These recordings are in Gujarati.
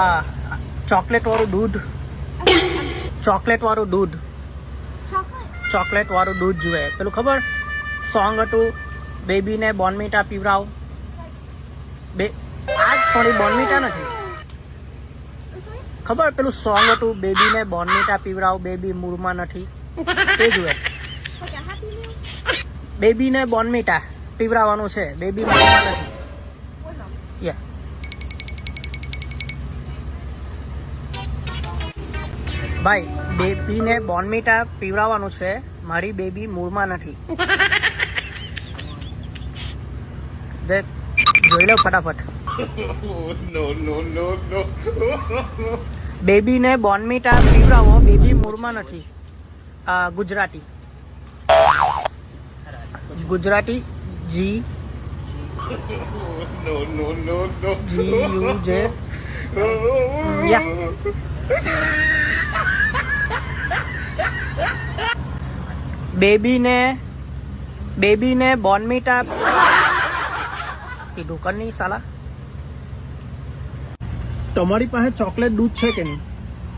આ ચોકલેટ વાળું દૂધ, ચોકલેટ વાળું દૂધ, ચોકલેટ વાળું દૂધ જોઈએ. પેલું ખબર સોંગ હતું બેબીને બોર્નવીટા પીવરાવ. આ થોડી બોર્નવીટા નથી ખબર, પેલું સોંગ હતું બેબીને બોર્નવીટા પીવરાવ, બેબી મૂળમાં નથી, તે જોઈએ. બેબીને બોર્નવીટા પીવરાવવાનું છે, બેબી મૂળમાં નથી. યા ભાઈ, બેબીને બોર્નવીટા પીવરાવવાનું છે, મારી બેબી મૂળમાં નથી. જોઈ લો ફટાફટ. બેબીને બોર્નવીટા પીવરાવો, બેબી મૂળમાં નથી. ગુજરાતી ગુજરાતી જી GUJ બેબીને બોર્નવીટા કીધું કરની સાલા. તમારી પાસે ચોકલેટ દૂધ છે કે નહીં?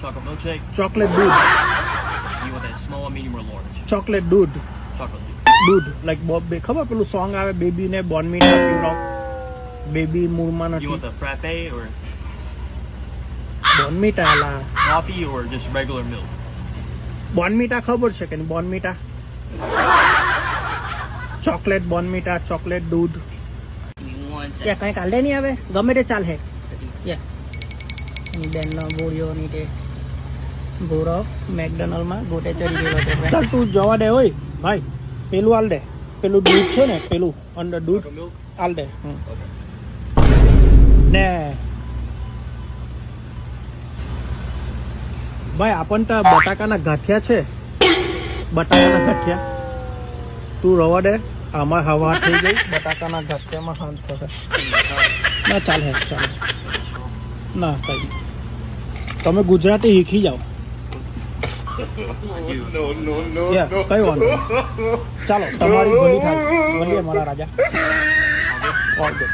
Chocolate milkshake. ચોકલેટ દૂધ, You want that small, medium, or large? Chocolate દૂધ, Chocolate. દૂધ લાઈક ખબર પેલું સોંગ આવે બેબીને બોર્નવીટા પીવરાવ, બેબી મૂળમાં You નથી. want the frappe or Bournvita આલા coffee or just regular milk? Bournvita ખબર છે કે નહીં? બોર્નવીટા ચોકલેટ બોર્નવીટા, ચોકલેટ દૂધ. ત્યાં કઈ કાલે નહીં આવે, ગમે તે ચાલે. બેનનો બોળિયોની તે ભૂરો મેકડોનલ્ડમાં ગોટે ચડી ગયેલો છે. ચાલ તું જવા દે હોય ભાઈ, પેલું હાલ દે, પેલું દૂધ છે ને, પેલું અંદર દૂધ Chocolate milk? હાલ દે. Okay. ને ભાઈ આપણને તો બટાકાના ગાંઠિયા છે, બટાકાના ગાંઠિયા તું રવા દે. આમાં હવા થઈ ગઈ, બટાકાના ગાંઠિયામાં હાથ થશે. ના ચાલે ચાલે, ના કઈ તમે ગુજરાતી શીખી જાઓ. યા, કઈ વાંધો નહીં. ચાલો તમારી ભલી થાય, બોલીએ મારા રાજા. ઓકે.